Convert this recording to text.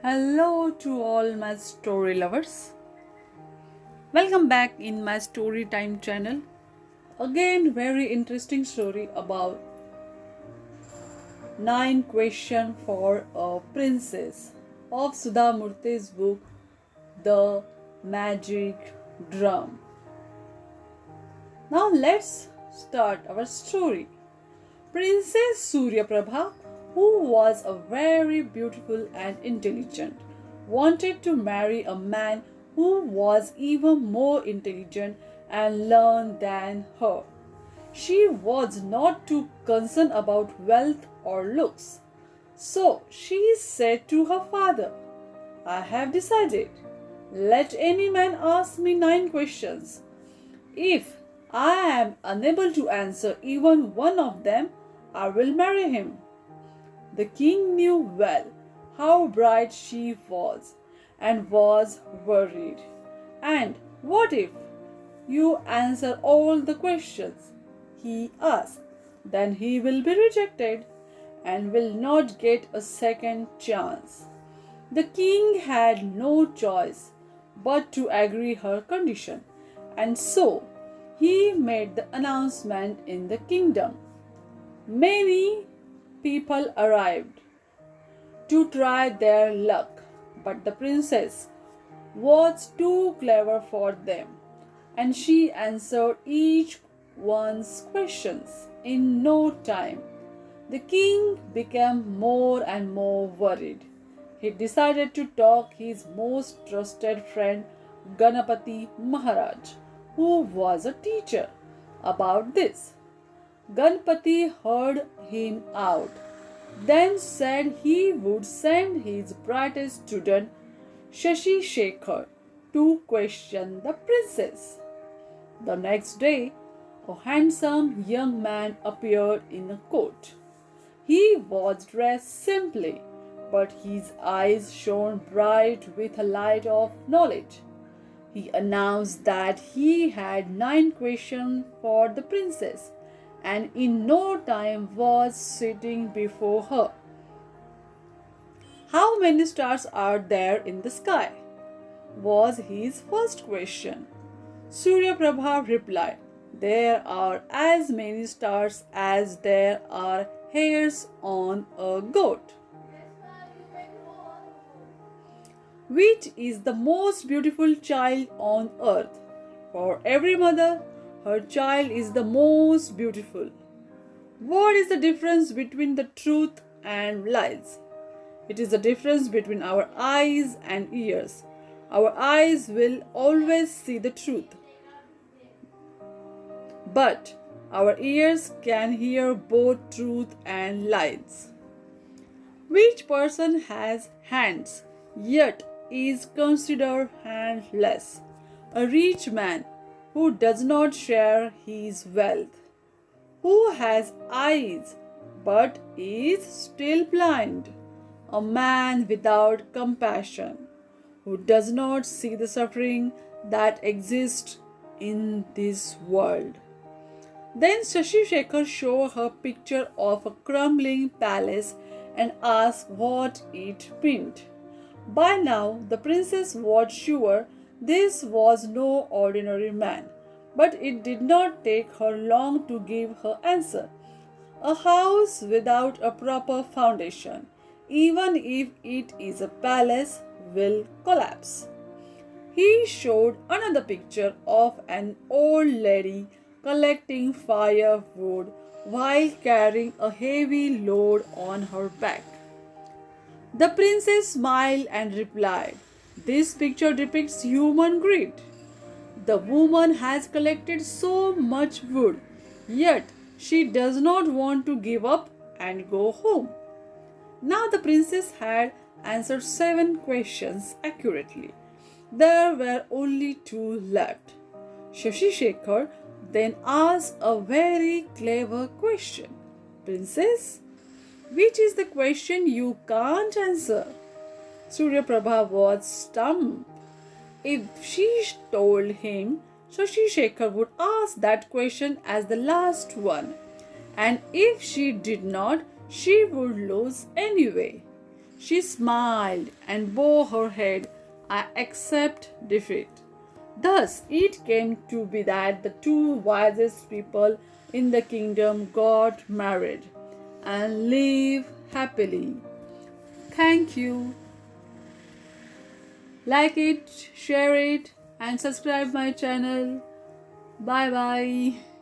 Hello to all my story lovers. Welcome back in my story time channel. Again, very interesting story about 9 questions for a princess of Sudha Murty's book The Magic Drum. Now let's start our story. Princess Surya Prabha, who was a very beautiful and intelligent, wanted to marry a man who was even more intelligent and learned than her. She was not too concerned about wealth or looks. So she said to her father, I have decided. Let any man ask me 9 questions. If I am unable to answer even one of them, I will marry him. The king knew well how bright she was and was worried. And what if you answer all the questions he asked? Then he will be rejected and will not get a second chance. The king had no choice but to agree her condition, and so he made the announcement in the kingdom. Many people arrived to try their luck, but the princess was too clever for them, and she answered each one's questions in no time. The king became more and more worried. He decided to talk his most trusted friend Ganapati Maharaj, who was a teacher, about this. Ganpati heard him out, then said he would send his brightest student Shashi Shekhar to question the princess. The next day, a handsome young man appeared in a court. He was dressed simply, but his eyes shone bright with a light of knowledge. He announced that he had 9 questions for the princess, and in no time was sitting before her. How many stars are there in the sky? Was his first question. Surya Prabha replied, There are as many stars as there are hairs on a goat. Which is the most beautiful child on earth? For every mother, her child is the most beautiful. What is the difference between the truth and lies? It is the difference between our eyes and ears. Our eyes will always see the truth, but our ears can hear both truth and lies. Which person has hands yet is considered handless? A rich man who does not share his wealth. Who has eyes but is still blind? A man without compassion, who does not see the suffering that exists in this world. Then Shashi Shekhar showed her picture of a crumbling palace and asked what it meant. By now, the princess was sure this was no ordinary man, but it did not take her long to give her answer. A house without a proper foundation, even if it is a palace, will collapse. He showed another picture of an old lady collecting firewood while carrying a heavy load on her back. The princess smiled and replied, This picture depicts human greed. The woman has collected so much wood, yet she does not want to give up and go home. Now the princess had answered 7 questions accurately. There were only 2 left. Shashi Shekhar then asked a very clever question. Princess, which is the question you can't answer? Surya Prabha was stumped. If she told him, Shashi Shekhar would ask that question as the last one. And if she did not, she would lose anyway. She smiled and bowed her head. I accept defeat. Thus it came to be that the two wisest people in the kingdom got married and live happily. Thank you. Like it, share it, and subscribe my channel. Bye bye.